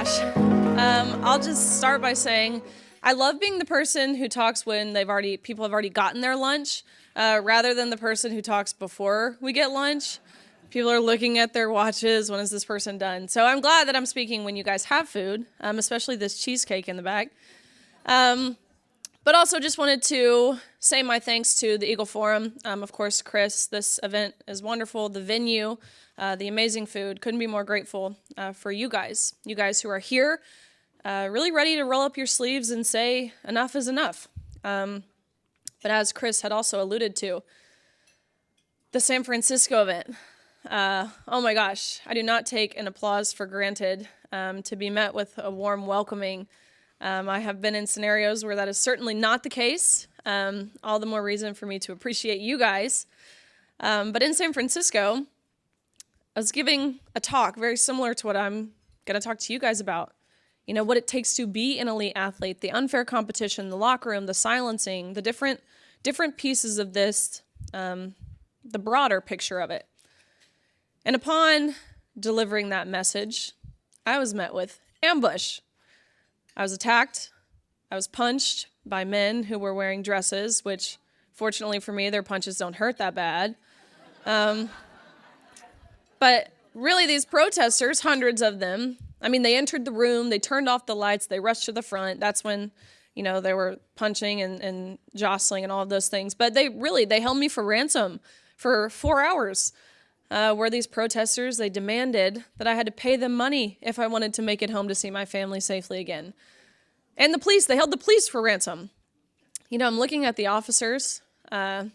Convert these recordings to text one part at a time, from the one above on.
gosh. I'll just start by saying I love being the person who talks when people have already gotten their lunch, rather than the person who talks before we get lunch. People are looking at their watches. When is this person done? So I'm glad that I'm speaking when you guys have food, especially this cheesecake in the back. But also just wanted to say my thanks to the Eagle Forum. Of course, Chris, this event is wonderful. The venue, the amazing food. Couldn't be more grateful for you guys who are here, really ready to roll up your sleeves and say enough is enough. But as Chris had also alluded to, the San Francisco event, oh my gosh, I do not take an applause for granted. To be met with a warm welcoming. I have been in scenarios where that is certainly not the case. All the more reason for me to appreciate you guys. But in San Francisco, I was giving a talk very similar to what I'm going to talk to you guys about. You know, what it takes to be an elite athlete, the unfair competition, the locker room, the silencing, the different pieces of this, the broader picture of it. And upon delivering that message, I was met with ambush. I was attacked. I was punched by men who were wearing dresses, which fortunately for me, their punches don't hurt that bad. But really these protesters, hundreds of them, I mean, they entered the room, they turned off the lights, they rushed to the front. That's when, you know, they were punching and jostling and all of those things. But they held me for ransom for 4 hours. Where these protesters, they demanded that I had to pay them money if I wanted to make it home to see my family safely again. And the police, they held the police for ransom. You know, I'm looking at the officers. Isn't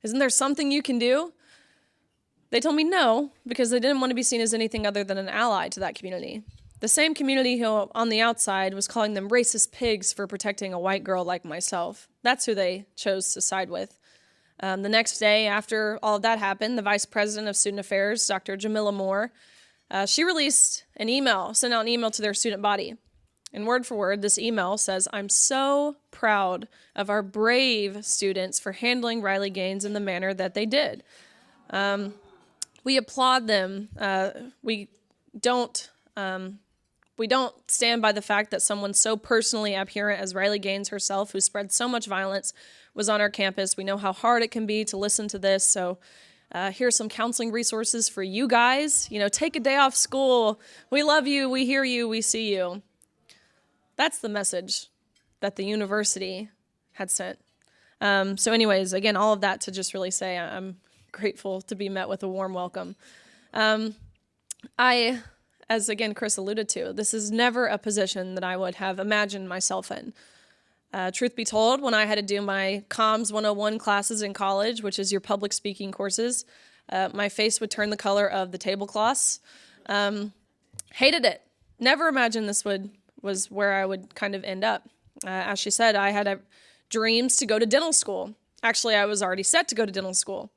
there something you can do? They told me no, because they didn't want to be seen as anything other than an ally to that community. The same community who, on the outside, was calling them racist pigs for protecting a white girl like myself. That's who they chose to side with. The next day, after all of that happened, the Vice President of Student Affairs, Dr. Jamila Moore, she released an email, sent out an email to their student body. And word for word, this email says, "I'm so proud of our brave students for handling Riley Gaines in the manner that they did. We applaud them. We don't stand by the fact that someone so personally abhorrent as Riley Gaines herself, who spread so much violence, was on our campus. We know how hard it can be to listen to this, so here's some counseling resources for you guys. You know, take a day off school. We love you, we hear you, we see you." That's the message that the university had sent. So anyways, again, all of that to just really say I'm grateful to be met with a warm welcome. As again, Chris alluded to, this is never a position that I would have imagined myself in. Truth be told, when I had to do my Comms 101 classes in college, which is your public speaking courses, my face would turn the color of the tablecloths. Hated it. Never imagined this was where I would kind of end up. As she said, I had dreams to go to dental school. Actually, I was already set to go to dental school.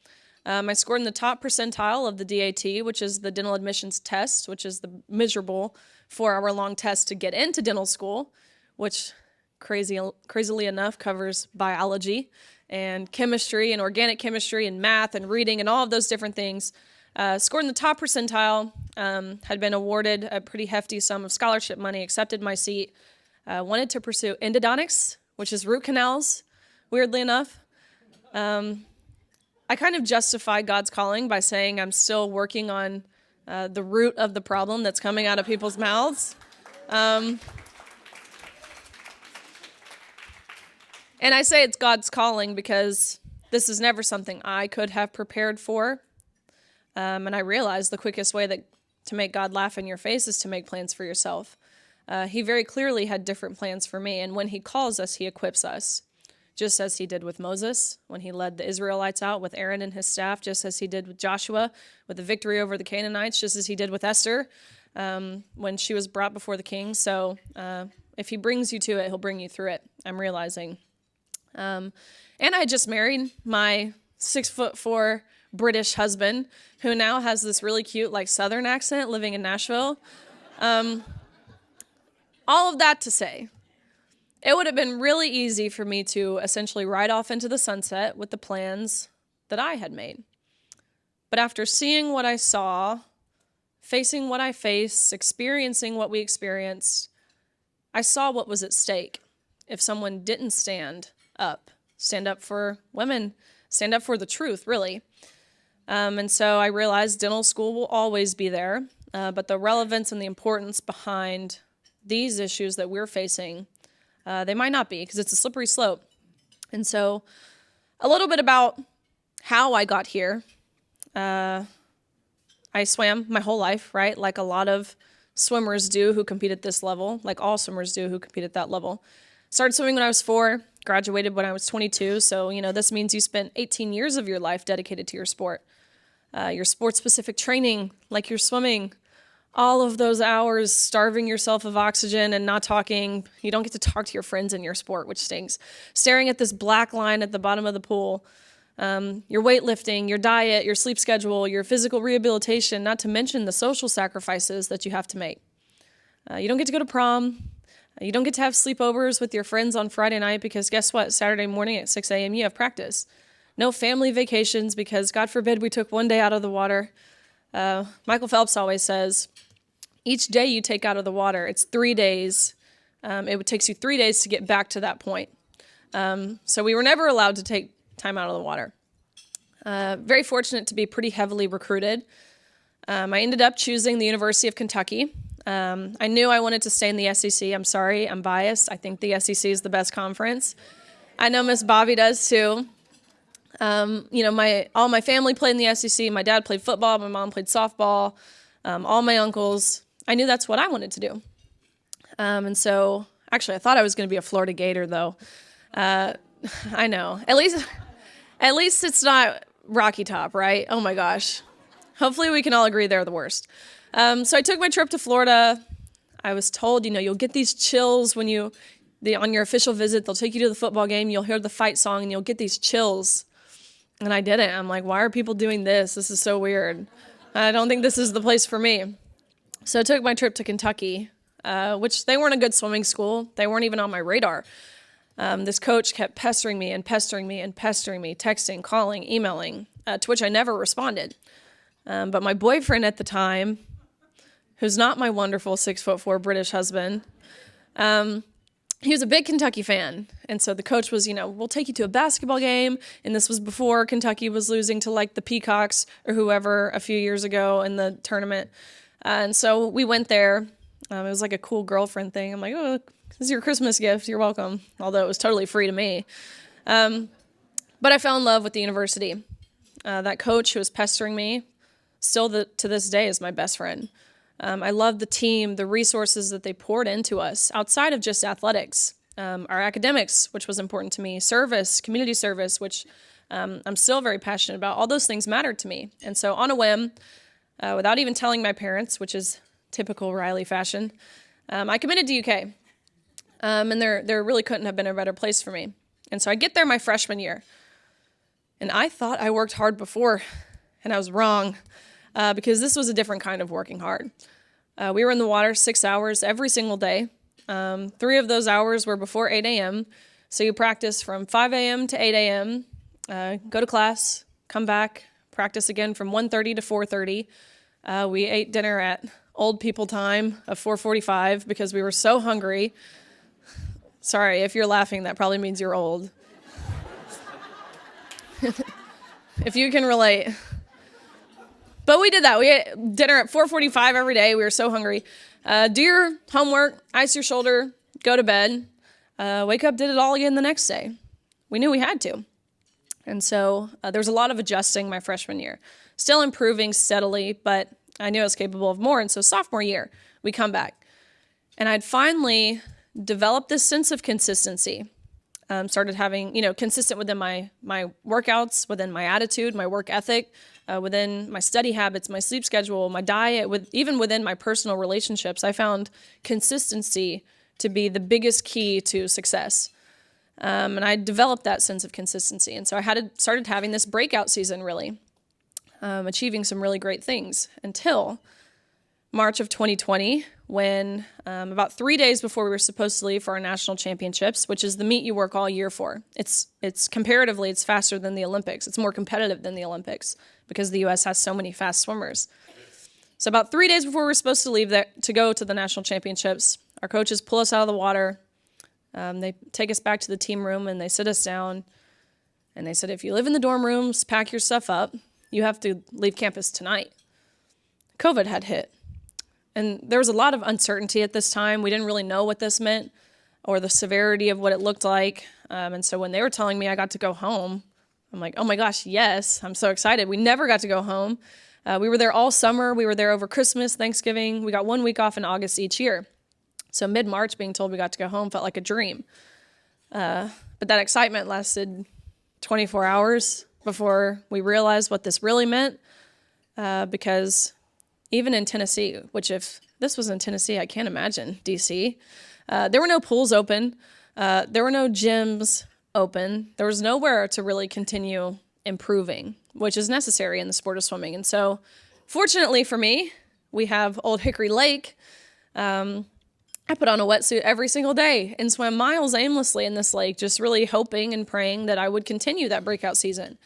I scored in the top percentile of the DAT, which is the dental admissions test, which is the miserable 4-hour-long test to get into dental school, which crazily enough covers biology and chemistry and organic chemistry and math and reading and all of those different things. Scored in the top percentile, had been awarded a pretty hefty sum of scholarship money, accepted my seat, wanted to pursue endodontics, which is root canals, weirdly enough. I kind of justify God's calling by saying I'm still working on the root of the problem that's coming out of people's mouths. And I say it's God's calling because this is never something I could have prepared for. And I realize the quickest way to make God laugh in your face is to make plans for yourself. He very clearly had different plans for me. And when he calls us, he equips us. Just as he did with Moses when he led the Israelites out with Aaron and his staff, just as he did with Joshua with the victory over the Canaanites, just as he did with Esther when she was brought before the king. So if he brings you to it, he'll bring you through it, I'm realizing. And I just married my 6'4" British husband, who now has this really cute, like, Southern accent living in Nashville. All of that to say, it would have been really easy for me to essentially ride off into the sunset with the plans that I had made. But after seeing what I saw, facing what I faced, experiencing what we experienced, I saw what was at stake if someone didn't stand up for women, stand up for the truth, really. And so I realized dental school will always be there, but the relevance and the importance behind these issues that we're facing, they might not be, because it's a slippery slope. And so a little bit about how I got here. I swam my whole life, right? Like a lot of swimmers do who compete at this level, like all swimmers do who compete at that level. Started swimming when I was 4, graduated when I was 22. So, this means you spent 18 years of your life dedicated to your sport. Your sport-specific training, like your swimming, all of those hours starving yourself of oxygen and not talking. You don't get to talk to your friends in your sport, which stinks. Staring at this black line at the bottom of the pool. Your weightlifting, your diet, your sleep schedule, your physical rehabilitation, not to mention the social sacrifices that you have to make. You don't get to go to prom. You don't get to have sleepovers with your friends on Friday night because guess what? Saturday morning at 6 a.m. you have practice. No family vacations because God forbid we took one day out of the water. Michael Phelps always says, each day you take out of the water, it's 3 days. It takes you 3 days to get back to that point. So we were never allowed to take time out of the water. Very fortunate to be pretty heavily recruited. I ended up choosing the University of Kentucky. I knew I wanted to stay in the SEC. I'm sorry, I'm biased. I think the SEC is the best conference. I know Miss Bobby does too. All my family played in the SEC. My dad played football. My mom played softball. All my uncles. I knew that's what I wanted to do. And so, actually, I thought I was going to be a Florida Gator, though. I know. At least it's not Rocky Top, right? Oh my gosh. Hopefully we can all agree they're the worst. So I took my trip to Florida. I was told, you'll get these chills when on your official visit, they'll take you to the football game, you'll hear the fight song, and you'll get these chills. And I didn't. I'm like, why are people doing this? This is so weird. I don't think this is the place for me. So I took my trip to Kentucky, which they weren't a good swimming school. They weren't even on my radar. This coach kept pestering me, texting, calling, emailing, to which I never responded. But my boyfriend at the time, who's not my wonderful 6'4" British husband, he was a big Kentucky fan. And so the coach was, we'll take you to a basketball game. And this was before Kentucky was losing to like the Peacocks or whoever a few years ago in the tournament. And so we went there. It was like a cool girlfriend thing. I'm like, oh, this is your Christmas gift. You're welcome. Although it was totally free to me. But I fell in love with the university. That coach who was pestering me, still to this day is my best friend. I love the team, the resources that they poured into us outside of just athletics. Our academics, which was important to me, service, community service, which I'm still very passionate about. All those things mattered to me. And so on a whim, without even telling my parents, which is typical Riley fashion, I committed to UK. And there really couldn't have been a better place for me. And so I get there my freshman year. And I thought I worked hard before, and I was wrong, because this was a different kind of working hard. We were in the water 6 hours every single day. 3 of those hours were before 8 a.m., so you practice from 5 a.m. to 8 a.m., go to class, come back, practice again from 1:30 to 4:30. We ate dinner at old people time of 4:45 because we were so hungry. Sorry, if you're laughing, that probably means you're old. If you can relate. But we did that. We ate dinner at 4:45 every day. We were so hungry. Do your homework, ice your shoulder, go to bed, wake up, did it all again the next day. We knew we had to. And so there was a lot of adjusting my freshman year. Still improving steadily, but I knew I was capable of more. And so sophomore year, we come back. And I'd finally developed this sense of consistency. Started having, consistent within my workouts, within my attitude, my work ethic, within my study habits, my sleep schedule, my diet, even within my personal relationships. I found consistency to be the biggest key to success. And I developed that sense of consistency. And so I started having this breakout season, really, achieving some really great things until March of 2020, when about 3 days before we were supposed to leave for our national championships, which is the meet you work all year for. It's comparatively, it's faster than the Olympics. It's more competitive than the Olympics because the U.S. has so many fast swimmers. So about 3 days before we were supposed to leave there to go to the national championships, our coaches pull us out of the water. They take us back to the team room and they sit us down. And they said, if you live in the dorm rooms, pack your stuff up. You have to leave campus tonight. COVID had hit. And there was a lot of uncertainty at this time. We didn't really know what this meant or the severity of what it looked like. And so when they were telling me I got to go home, I'm like, oh my gosh, yes, I'm so excited. We never got to go home. We were there all summer. We were there over Christmas, Thanksgiving. We got 1 week off in August each year. So mid-March, being told we got to go home felt like a dream. But that excitement lasted 24 hours before we realized what this really meant. Because even in Tennessee, which if this was in Tennessee, I can't imagine DC, there were no pools open. There were no gyms open. There was nowhere to really continue improving, which is necessary in the sport of swimming. And so fortunately for me, we have Old Hickory Lake. I put on a wetsuit every single day and swam miles aimlessly in this lake, just really hoping and praying that I would continue that breakout season.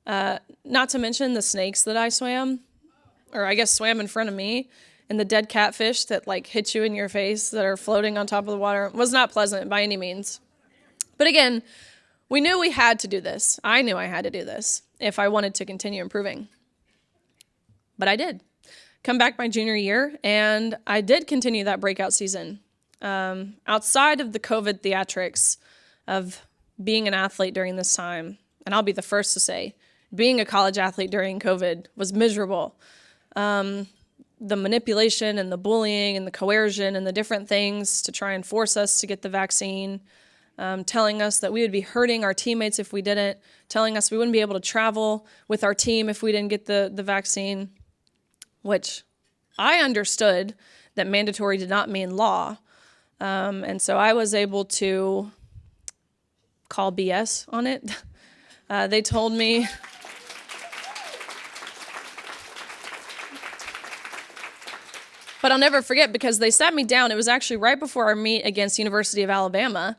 Not to mention the snakes that I swam, or I guess swam in front of me, and the dead catfish that like hit you in your face that are floating on top of the water was not pleasant by any means. But again, we knew we had to do this. I knew I had to do this if I wanted to continue improving. But I did. Come back my junior year, and I did continue that breakout season. Outside of the COVID theatrics of being an athlete during this time, and I'll be the first to say, being a college athlete during COVID was miserable. The manipulation and the bullying and the coercion and the different things to try and force us to get the vaccine, telling us that we would be hurting our teammates if we didn't, telling us we wouldn't be able to travel with our team if we didn't get the vaccine, which I understood that mandatory did not mean law. And so I was able to call BS on it. They told me... But I'll never forget because they sat me down. It was actually right before our meet against University of Alabama.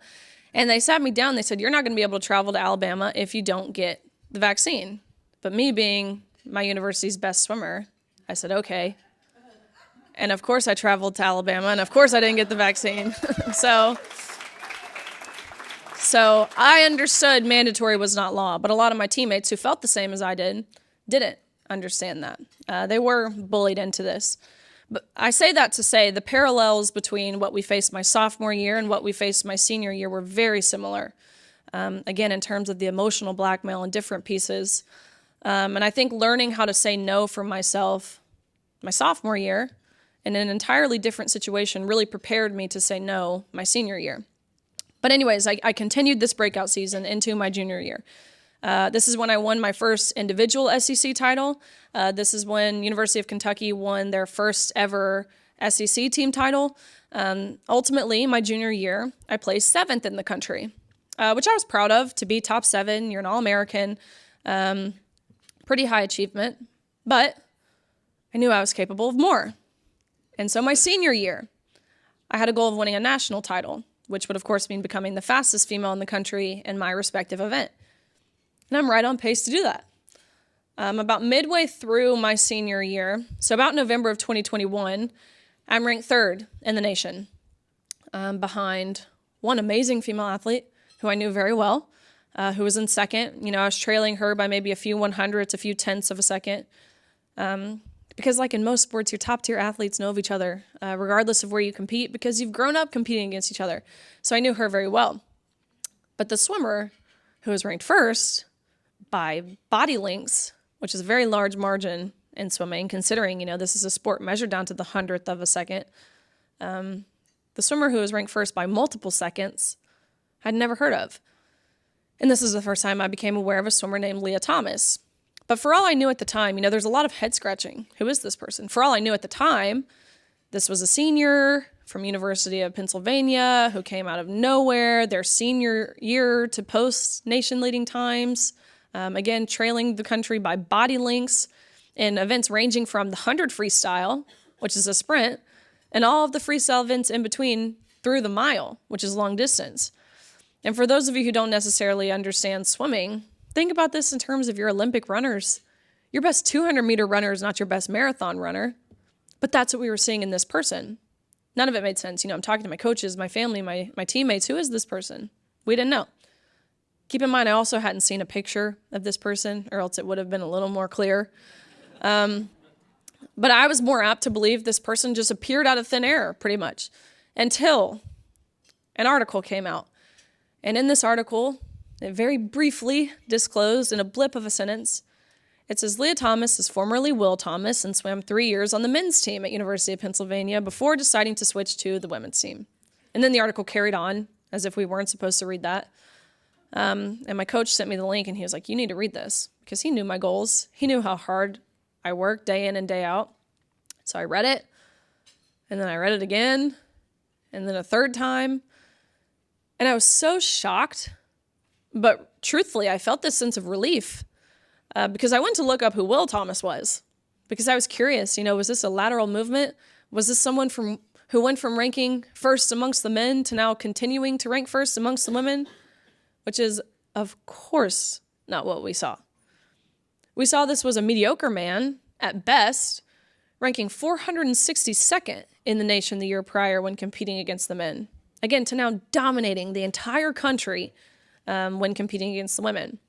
And they sat me down. They said, you're not going to be able to travel to Alabama if you don't get the vaccine. But me being my university's best swimmer, I said, okay. And of course I traveled to Alabama. And of course I didn't get the vaccine. So I understood mandatory was not law. But a lot of my teammates who felt the same as I did, didn't understand that. They were bullied into this. But I say that to say the parallels between what we faced my sophomore year and what we faced my senior year were very similar. Again, in terms of the emotional blackmail and different pieces. And I think learning how to say no for myself my sophomore year in an entirely different situation really prepared me to say no my senior year. But anyways, I continued this breakout season into my junior year. This is when I won my first individual SEC title. This is when University of Kentucky won their first ever SEC team title. Ultimately, my junior year, I placed 7th in the country, which I was proud of. To be top 7, you're an All-American, pretty high achievement. But I knew I was capable of more. And so my senior year, I had a goal of winning a national title, which would, of course, mean becoming the fastest female in the country in my respective event. And I'm right on pace to do that. About midway through my senior year, so about November of 2021, I'm ranked 3rd in the nation, behind one amazing female athlete who I knew very well, who was in 2nd. You know, I was trailing her by maybe a few 100ths, a few tenths of a second. Because like in most sports, your top-tier athletes know of each other, regardless of where you compete, because you've grown up competing against each other. So I knew her very well. But the swimmer who was ranked 1st by body lengths, which is a very large margin in swimming, considering, you know, this is a sport measured down to the 100th of a second. The swimmer who was ranked 1st by multiple seconds, I'd never heard of. And this is the first time I became aware of a swimmer named Lia Thomas. But for all I knew at the time, you know, there's a lot of head scratching. Who is this person? For all I knew at the time, this was a senior from University of Pennsylvania who came out of nowhere, their senior year to post nation leading times. Again, trailing the country by body lengths in events ranging from the 100 freestyle, which is a sprint, and all of the freestyle events in between through the mile, which is long distance. And for those of you who don't necessarily understand swimming, think about this in terms of your Olympic runners. Your best 200-meter runner is not your best marathon runner. But that's what we were seeing in this person. None of it made sense. I'm talking to my coaches, my family, my teammates. Who is this person? We didn't know. Keep in mind, I also hadn't seen a picture of this person, or else it would have been a little more clear. But I was more apt to believe this person just appeared out of thin air, pretty much, until an article came out. And in this article, it very briefly disclosed in a blip of a sentence, it says Lia Thomas is formerly Will Thomas and swam 3 years on the men's team at University of Pennsylvania before deciding to switch to the women's team. And then the article carried on as if we weren't supposed to read that. And my coach sent me the link and he was like, you need to read this, because he knew my goals. He knew how hard I worked day in and day out. So I read it, and then I read it again, and then a third time. And I was so shocked, but truthfully, I felt this sense of relief because I went to look up who Will Thomas was, because I was curious, was this a lateral movement? Was this someone who went from ranking first amongst the men to now continuing to rank first amongst the women? Which is, of course, not what we saw. We saw this was a mediocre man, at best, ranking 462nd in the nation the year prior when competing against the men. Again, to now dominating the entire country when competing against the women.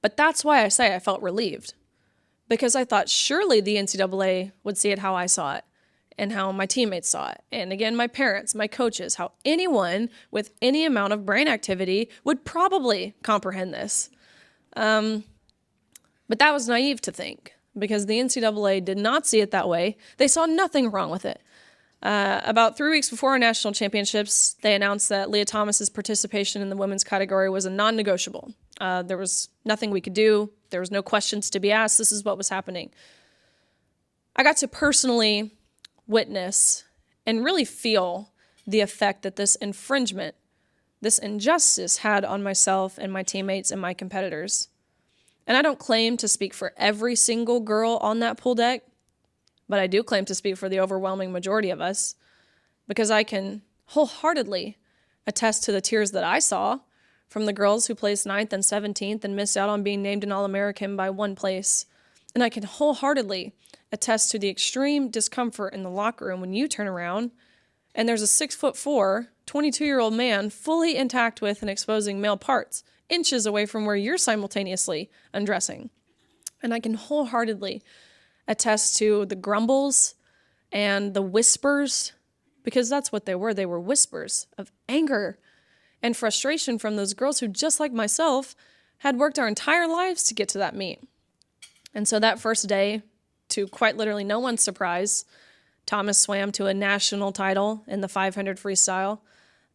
But that's why I say I felt relieved, because I thought surely the NCAA would see it how I saw it and how my teammates saw it. And again, my parents, my coaches, how anyone with any amount of brain activity would probably comprehend this. But that was naive to think, because the NCAA did not see it that way. They saw nothing wrong with it. About 3 weeks before our national championships, they announced that Lia Thomas's participation in the women's category was a non-negotiable. There was nothing we could do. There was no questions to be asked. This is what was happening. I got to personally witness and really feel the effect that this infringement, this injustice had on myself and my teammates and my competitors. And I don't claim to speak for every single girl on that pool deck, but I do claim to speak for the overwhelming majority of us, because I can wholeheartedly attest to the tears that I saw from the girls who placed 9th and 17th and missed out on being named an All-American by 1 place. And I can wholeheartedly attest to the extreme discomfort in the locker room when you turn around and there's a 6'4", 22-year-old man fully intact with and exposing male parts, inches away from where you're simultaneously undressing. And I can wholeheartedly attest to the grumbles and the whispers, because that's what they were. They were whispers of anger and frustration from those girls who, just like myself, had worked our entire lives to get to that meet. And so that first day, to quite literally no one's surprise, Thomas swam to a national title in the 500 freestyle,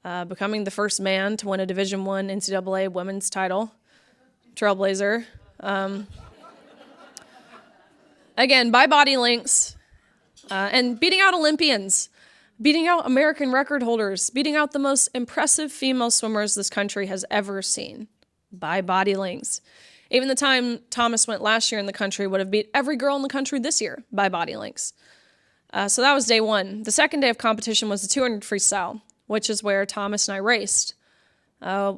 becoming the first man to win a Division I NCAA women's title. Trailblazer. Again, by body lengths, and beating out Olympians, beating out American record holders, beating out the most impressive female swimmers this country has ever seen, by body lengths. Even the time Thomas went last year in the country would have beat every girl in the country this year by body lengths. So that was day one. The second day of competition was the 200 freestyle, which is where Thomas and I raced.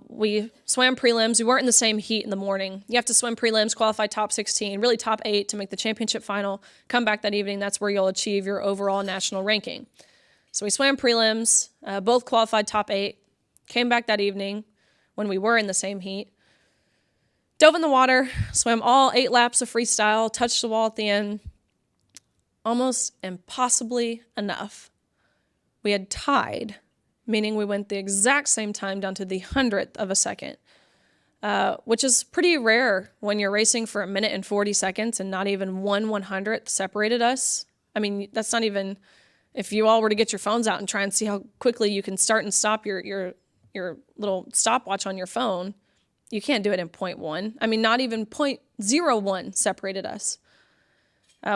We swam prelims. We weren't in the same heat in the morning. You have to swim prelims, qualify top 16, really top 8 to make the championship final. Come back that evening. That's where you'll achieve your overall national ranking. So we swam prelims, both qualified top 8, came back that evening when we were in the same heat. Dove in the water, swam all 8 laps of freestyle, touched the wall at the end. Almost impossibly enough. We had tied, meaning we went the exact same time down to the 100th of a second, which is pretty rare when you're racing for 1 minute and 40 seconds and not even 1/100th separated us. I mean, that's not even, if you all were to get your phones out and try and see how quickly you can start and stop your little stopwatch on your phone, you can't do it in 0.1. I mean, not even 0.01 separated us,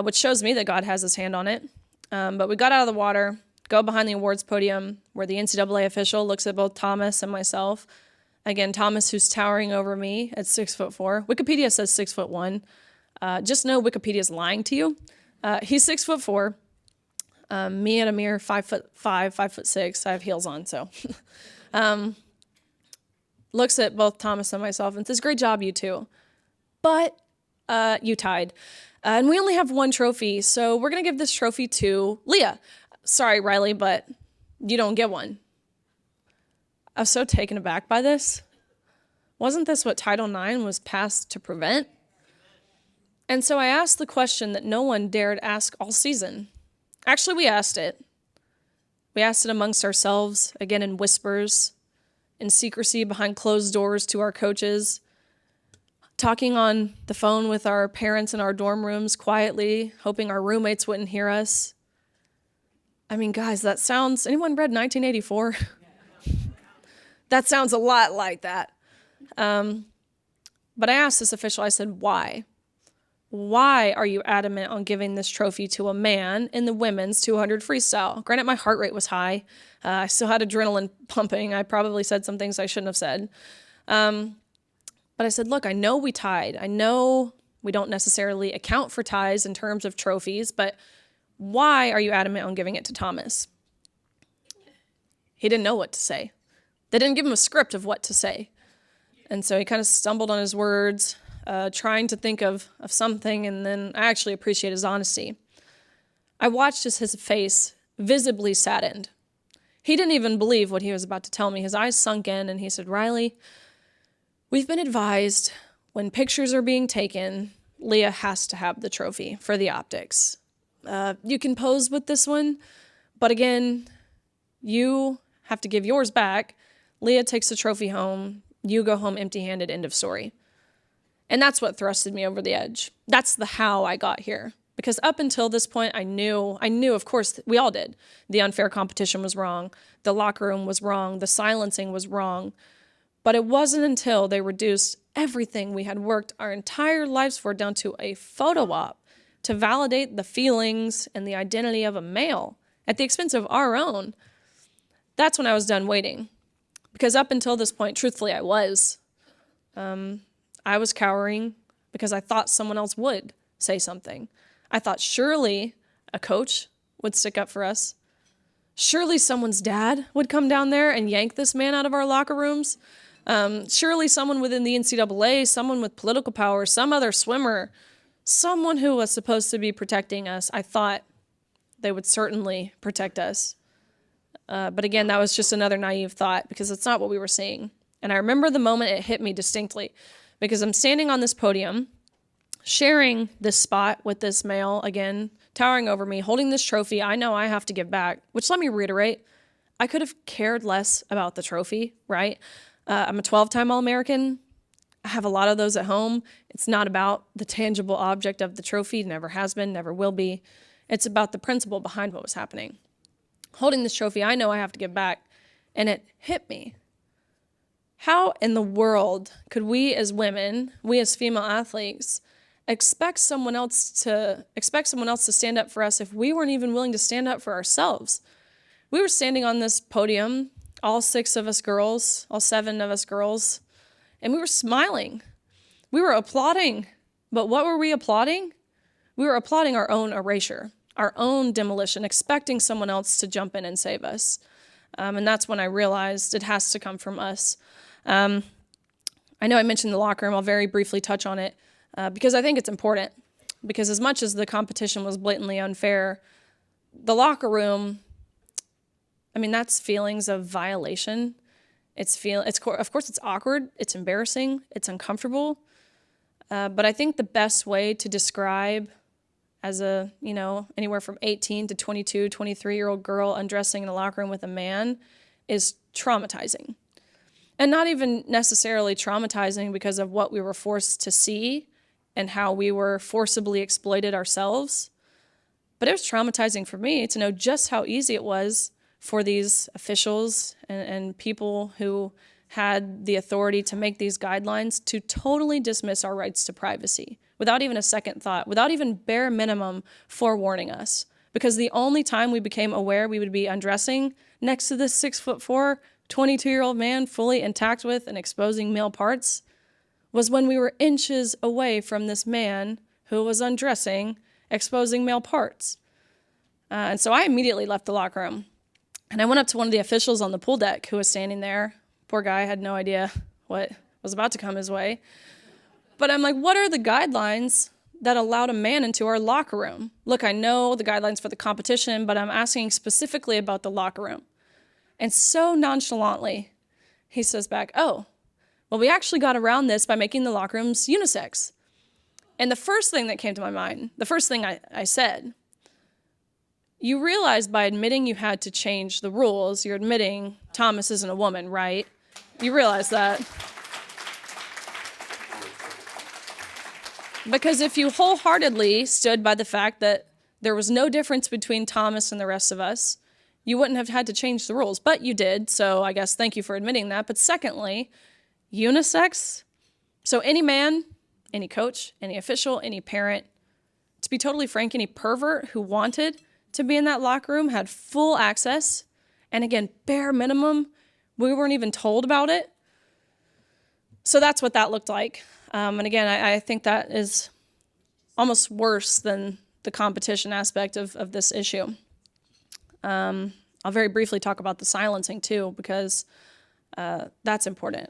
which shows me that God has his hand on it. But we got out of the water, go behind the awards podium where the NCAA official looks at both Thomas and myself. Again, Thomas, who's towering over me at 6'4". Wikipedia says 6'1". Just know Wikipedia's lying to you. He's 6'4". Me at a mere 5'5", 5'6". I have heels on, so. Looks at both Thomas and myself and says, "Great job, you two. But you tied." And we only have one trophy, so we're going to give this trophy to Lia. Sorry, Riley, but you don't get one. I was so taken aback by this. Wasn't this what Title IX was passed to prevent? And so I asked the question that no one dared ask all season. Actually, we asked it. We asked it amongst ourselves, again in whispers, in secrecy behind closed doors to our coaches, talking on the phone with our parents in our dorm rooms quietly, hoping our roommates wouldn't hear us. I mean, guys, that sounds, anyone read 1984? That sounds a lot like that. But I asked this official, I said, why? Why are you adamant on giving this trophy to a man in the women's 200 freestyle? Granted, my heart rate was high. I still had adrenaline pumping. I probably said some things I shouldn't have said. But I said, look, I know we tied. I know we don't necessarily account for ties in terms of trophies, but why are you adamant on giving it to Thomas? He didn't know what to say. They didn't give him a script of what to say. And so he kind of stumbled on his words, trying to think of something, and then I actually appreciate his honesty. I watched as his face visibly saddened. He didn't even believe what he was about to tell me. His eyes sunk in, and he said, Riley, we've been advised when pictures are being taken, Lia has to have the trophy for the optics. You can pose with this one, but again, you have to give yours back. Lia takes the trophy home. You go home empty-handed, end of story. And that's what thrusted me over the edge. That's the how I got here. Because up until this point, I knew, of course, we all did. The unfair competition was wrong. The locker room was wrong. The silencing was wrong. But it wasn't until they reduced everything we had worked our entire lives for down to a photo op to validate the feelings and the identity of a male at the expense of our own. That's when I was done waiting. Because up until this point, truthfully, I was. I was cowering because I thought someone else would say something. I thought surely a coach would stick up for us. Surely someone's dad would come down there and yank this man out of our locker rooms. Surely someone within the NCAA, someone with political power, some other swimmer, someone who was supposed to be protecting us. I thought they would certainly protect us. But again, that was just another naive thought because it's not what we were seeing. And I remember the moment it hit me distinctly because I'm standing on this podium, sharing this spot with this male, again, towering over me, holding this trophy I know I have to give back, which let me reiterate, I could have cared less about the trophy, right? I'm a 12-time All-American. I have a lot of those at home. It's not about the tangible object of the trophy, never has been, never will be. It's about the principle behind what was happening. Holding this trophy, I know I have to give back, and it hit me. How in the world could we as women, we as female athletes, expect someone else to stand up for us if we weren't even willing to stand up for ourselves? We were standing on this podium, all 6 of us girls, all 7 of us girls, and we were smiling. We were applauding. But what were we applauding? We were applauding our own erasure, our own demolition, expecting someone else to jump in and save us. And that's when I realized it has to come from us. I know I mentioned the locker room. I'll very briefly touch on it because I think it's important. Because as much as the competition was blatantly unfair, the locker room, I mean, that's feelings of violation. Of course, it's awkward, it's embarrassing, it's uncomfortable. But I think the best way to describe as a, anywhere from 18 to 22, 23-year-old girl undressing in a locker room with a man is traumatizing. And not even necessarily traumatizing because of what we were forced to see and how we were forcibly exploited ourselves. But it was traumatizing for me to know just how easy it was for these officials and people who had the authority to make these guidelines to totally dismiss our rights to privacy without even a second thought, without even bare minimum forewarning us. Because the only time we became aware we would be undressing next to this 6'4", 22-year-old man fully intact with and exposing male parts was when we were inches away from this man who was undressing, exposing male parts. And so I immediately left the locker room. And I went up to one of the officials on the pool deck who was standing there. Poor guy had no idea what was about to come his way. But I'm like, what are the guidelines that allowed a man into our locker room. Look, I know the guidelines for the competition, but I'm asking specifically about the locker room. And so nonchalantly, he says back, oh, well, we actually got around this by making the locker rooms unisex. And the first thing that came to my mind, the first thing I said, you realize by admitting you had to change the rules, you're admitting Thomas isn't a woman, right? You realize that. Because if you wholeheartedly stood by the fact that there was no difference between Thomas and the rest of us, you wouldn't have had to change the rules. But you did, so I guess thank you for admitting that. But secondly, unisex. So any man, any coach, any official, any parent, to be totally frank, any pervert who wanted to be in that locker room had full access. And again, bare minimum, we weren't even told about it. So that's what that looked like. And again, I think that is almost worse than the competition aspect of this issue. I'll very briefly talk about the silencing too, because that's important.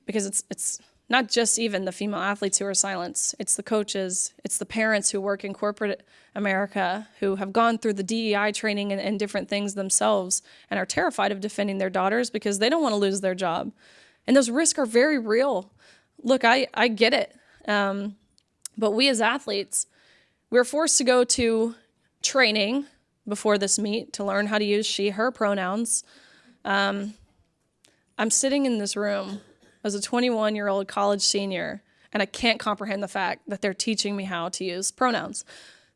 Because it's not just even the female athletes who are silenced. It's the coaches, it's the parents who work in corporate America who have gone through the DEI training and different things themselves and are terrified of defending their daughters because they don't want to lose their job. And those risks are very real. Look, I get it. But we as athletes, we're forced to go to training before this meet to learn how to use she, her pronouns. I'm sitting in this room as a 21-year-old college senior, and I can't comprehend the fact that they're teaching me how to use pronouns.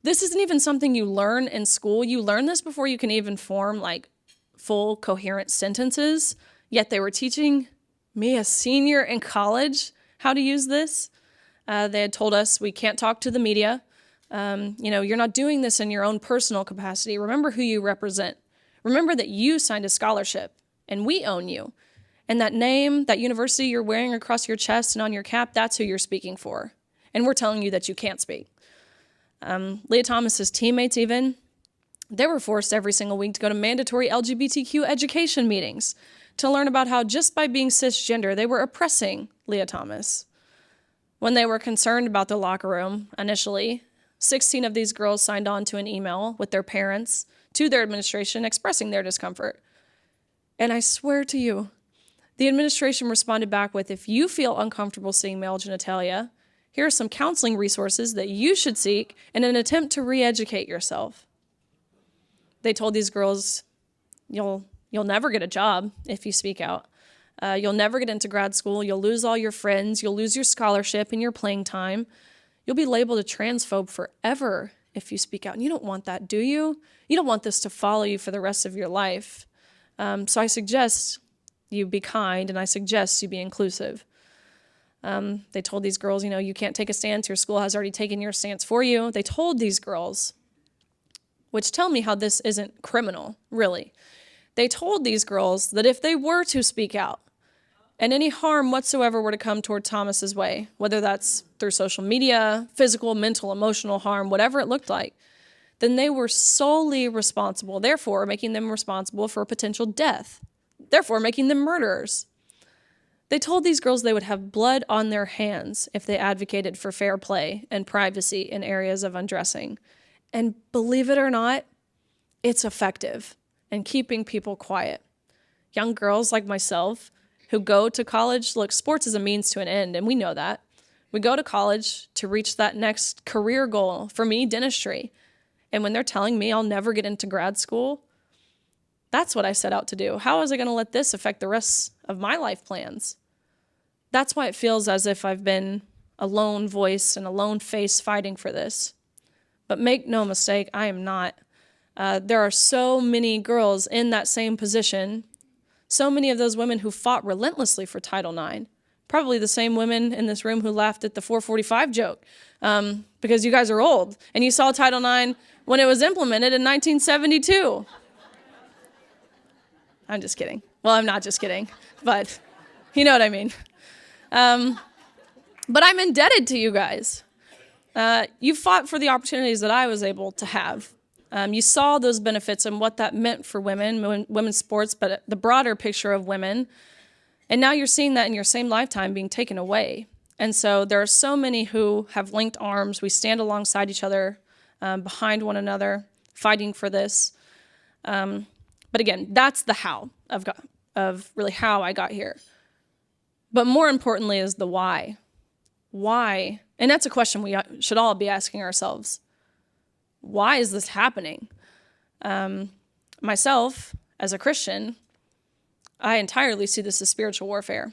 This isn't even something you learn in school. You learn this before you can even form like full coherent sentences, yet they were teaching me, a senior in college, how to use this. They had told us we can't talk to the media. You're not doing this in your own personal capacity. Remember who you represent. Remember that you signed a scholarship and we own you. And that name, that university you're wearing across your chest and on your cap, that's who you're speaking for. And we're telling you that you can't speak. Lia Thomas's teammates even, they were forced every single week to go to mandatory LGBTQ education meetings to learn about how just by being cisgender, they were oppressing Lia Thomas. When they were concerned about the locker room initially, 16 of these girls signed on to an email with their parents to their administration expressing their discomfort. And I swear to you, the administration responded back with, if you feel uncomfortable seeing male genitalia, here are some counseling resources that you should seek in an attempt to re-educate yourself. They told these girls, you'll never get a job if you speak out. You'll never get into grad school. You'll lose all your friends. You'll lose your scholarship and your playing time. You'll be labeled a transphobe forever if you speak out. And you don't want that, do you? You don't want this to follow you for the rest of your life. So I suggest you be kind, and I suggest you be inclusive. They told these girls, you can't take a stance. Your school has already taken your stance for you. They told these girls, which tell me how this isn't criminal, really. They told these girls that if they were to speak out and any harm whatsoever were to come toward Thomas's way, whether that's through social media, physical, mental, emotional harm, whatever it looked like, then they were solely responsible, therefore making them responsible for potential death, therefore making them murderers. They told these girls they would have blood on their hands if they advocated for fair play and privacy in areas of undressing. And believe it or not, it's effective in keeping people quiet. Young girls like myself who go to college, look, sports is a means to an end, and we know that. We go to college to reach that next career goal. For me, dentistry. And when they're telling me I'll never get into grad school, that's what I set out to do. How is I going to let this affect the rest of my life plans? That's why it feels as if I've been a lone voice and a lone face fighting for this. But make no mistake, I am not. There are so many girls in that same position, so many of those women who fought relentlessly for Title IX, probably the same women in this room who laughed at the 445 joke, because you guys are old, and you saw Title IX when it was implemented in 1972. I'm just kidding. Well, I'm not just kidding, but you know what I mean. But I'm indebted to you guys. You fought for the opportunities that I was able to have. You saw those benefits and what that meant for women, women's sports, but the broader picture of women. And now you're seeing that in your same lifetime being taken away. And so there are so many who have linked arms. We stand alongside each other, behind one another, fighting for this. But again, that's the how of really how I got here. But more importantly is the why. Why? And that's a question we should all be asking ourselves. Why is this happening? Myself, as a Christian, I entirely see this as spiritual warfare.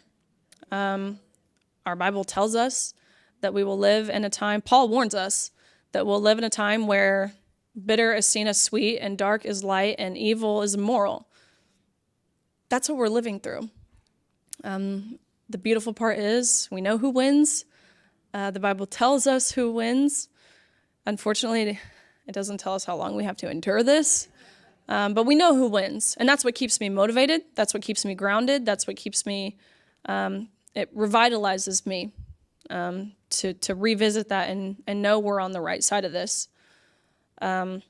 Our Bible tells us that we will live in a time, Paul warns us, that we'll live in a time where bitter is seen as sweet and dark is light and evil is moral. That's what we're living through. The beautiful part is we know who wins. The Bible tells us who wins. Unfortunately, it doesn't tell us how long we have to endure this. But we know who wins. And that's what keeps me motivated. That's what keeps me grounded. That's what keeps me, it revitalizes me to revisit that and know we're on the right side of this. But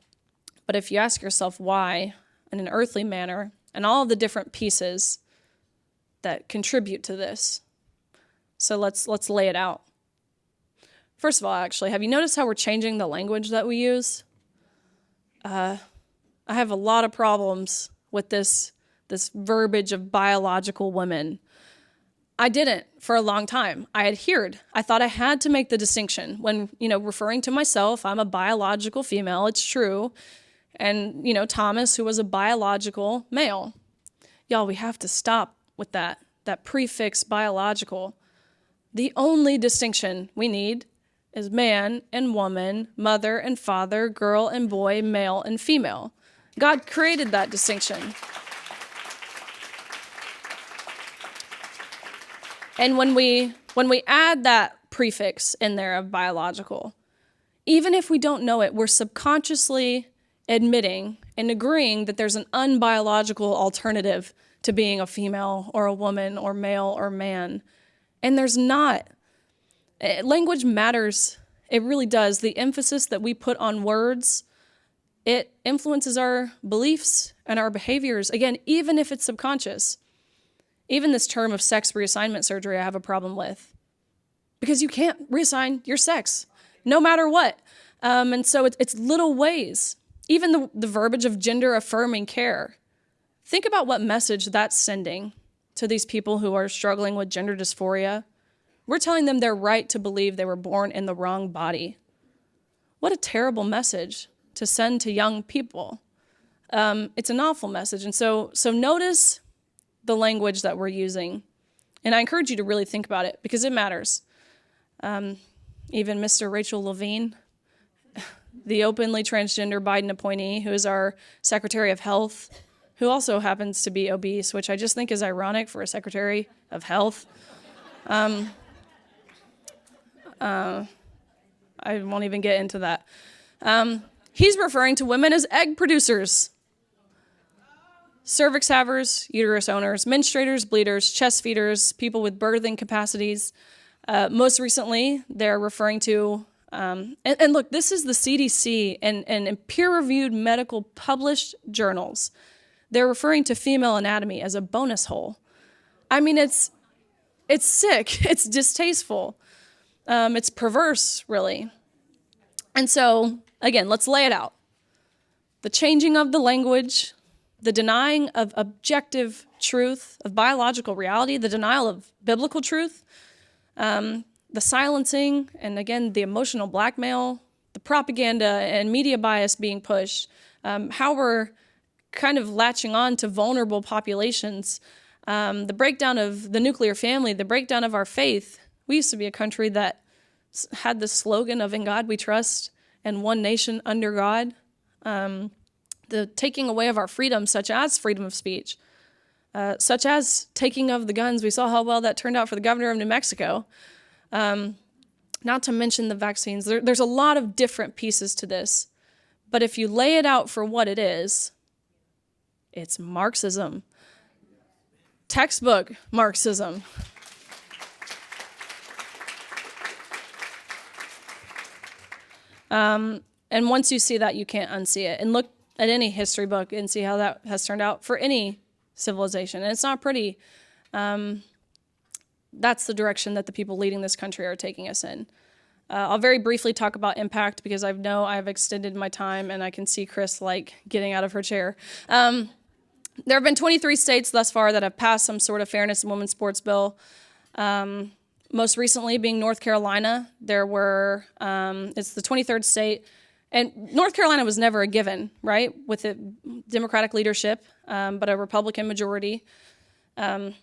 if you ask yourself why, in an earthly manner, and all of the different pieces that contribute to this. So let's lay it out. First of all, actually, have you noticed how we're changing the language that we use? I have a lot of problems with this verbiage of biological women. I didn't for a long time. I adhered. I thought I had to make the distinction when, referring to myself, I'm a biological female. It's true. And, Thomas, who was a biological male. Y'all, we have to stop with that prefix biological. The only distinction we need is man and woman, mother and father, girl and boy, male and female. God created that distinction. And when we add that prefix in there of biological, even if we don't know it, we're subconsciously admitting and agreeing that there's an unbiological alternative to being a female or a woman or male or man. And there's not. Language matters. It really does. The emphasis that we put on words, it influences our beliefs and our behaviors. Again, even if it's subconscious. Even this term of sex reassignment surgery I have a problem with. Because you can't reassign your sex, no matter what. And so it's little ways. Even the verbiage of gender-affirming care. Think about what message that's sending to these people who are struggling with gender dysphoria. We're telling them they're right to believe they were born in the wrong body. What a terrible message to send to young people. It's an awful message. And so notice the language that we're using. And I encourage you to really think about it because it matters. Even Mr. Rachel Levine, the openly transgender Biden appointee, who is our Secretary of Health, who also happens to be obese, which I just think is ironic for a Secretary of Health. I won't even get into that. He's referring to women as egg producers. Cervix havers, uterus owners, menstruators, bleeders, chest feeders, people with birthing capacities. Most recently, they're referring to, and look, this is the CDC and in peer-reviewed medical published journals. They're referring to female anatomy as a bonus hole. I mean, it's sick. It's distasteful. It's perverse, really. And so, again, let's lay it out. The changing of the language, the denying of objective truth, of biological reality, the denial of biblical truth, the silencing, and again, the emotional blackmail, the propaganda and media bias being pushed, how we're kind of latching on to vulnerable populations, the breakdown of the nuclear family, the breakdown of our faith. We used to be a country that had the slogan of "In God We Trust" and "One Nation Under God." The taking away of our freedom, such as freedom of speech, such as taking of the guns. We saw how well that turned out for the governor of New Mexico. Not to mention the vaccines. There's a lot of different pieces to this. But if you lay it out for what it is, it's Marxism. Textbook Marxism. And once you see that, you can't unsee it. And look at any history book and see how that has turned out for any civilization. And it's not pretty. that's the direction that the people leading this country are taking us in. I'll very briefly talk about impact because I know I've extended my time and I can see Chris like getting out of her chair. There have been 23 states thus far that have passed some sort of fairness in women's sports bill. Most recently being North Carolina. There were, it's the 23rd state. And North Carolina was never a given, right, with the Democratic leadership, but a Republican majority. There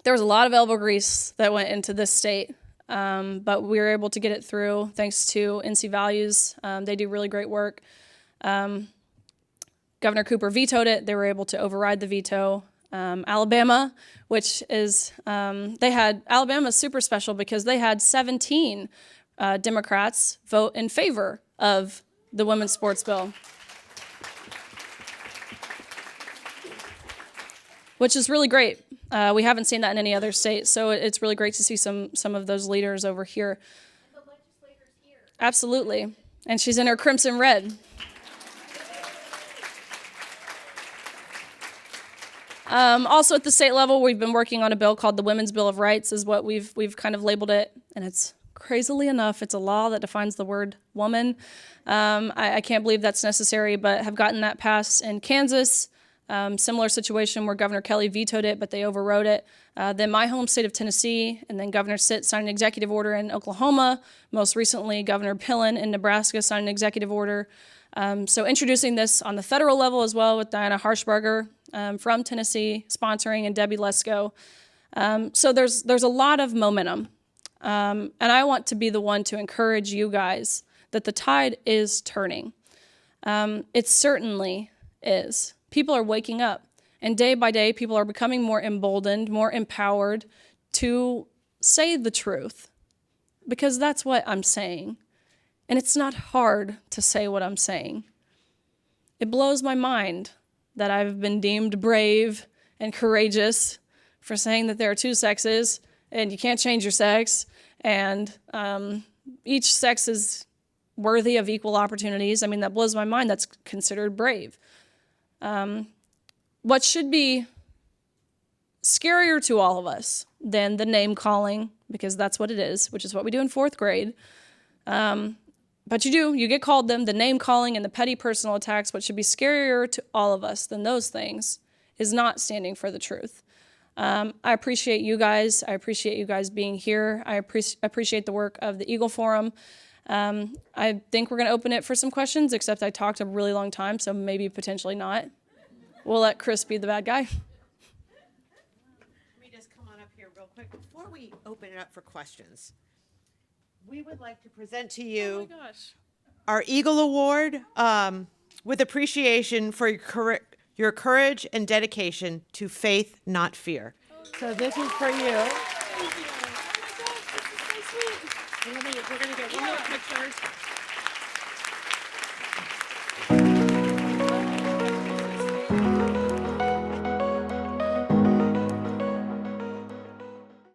was a lot of elbow grease that went into this state, but we were able to get it through thanks to NC Values. They do really great work. Governor Cooper vetoed it. They were able to override the veto. Alabama, which is, Alabama's super special because they had 17 Democrats vote in favor of the women's sports bill, which is really great. We haven't seen that in any other state, so it's really great to see some of those leaders over here. The legislators here. Absolutely, and she's in her crimson red. Also at the state level, we've been working on a bill called the Women's Bill of Rights, is what we've kind of labeled it, and it's crazily enough, it's a law that defines the word woman. I can't believe that's necessary, but have gotten that passed in Kansas. Similar situation where Governor Kelly vetoed it, but they overrode it. Then my home state of Tennessee, and then Governor Sitt signed an executive order in Oklahoma. Most recently, Governor Pillen in Nebraska signed an executive order. So introducing this on the federal level as well with Diana Harshbarger from Tennessee sponsoring, and Debbie Lesko. So there's a lot of momentum. And I want to be the one to encourage you guys that the tide is turning. It certainly is. People are waking up, and day by day, people are becoming more emboldened, more empowered to say the truth, because that's what I'm saying. And it's not hard to say what I'm saying. It blows my mind that I've been deemed brave and courageous for saying that there are two sexes, and you can't change your sex, and each sex is worthy of equal opportunities. I mean, that blows my mind. That's considered brave. What should be scarier to all of us than the name calling, because that's what it is, which is what we do in 4th grade. But you get called them, the name calling and the petty personal attacks. What should be scarier to all of us than those things is not standing for the truth. I appreciate you guys. I appreciate you guys being here. I appreciate the work of the Eagle Forum. I think we're going to open it for some questions, except I talked a really long time, so maybe potentially not. We'll let Chris be the bad guy. Let me just come on up here real quick. Before we open it up for questions, we would like to present to you our Eagle Award with appreciation for your courage and dedication to faith, not fear. So this is for you. Thank you. Oh my gosh, this is so sweet. We're going to get one more picture.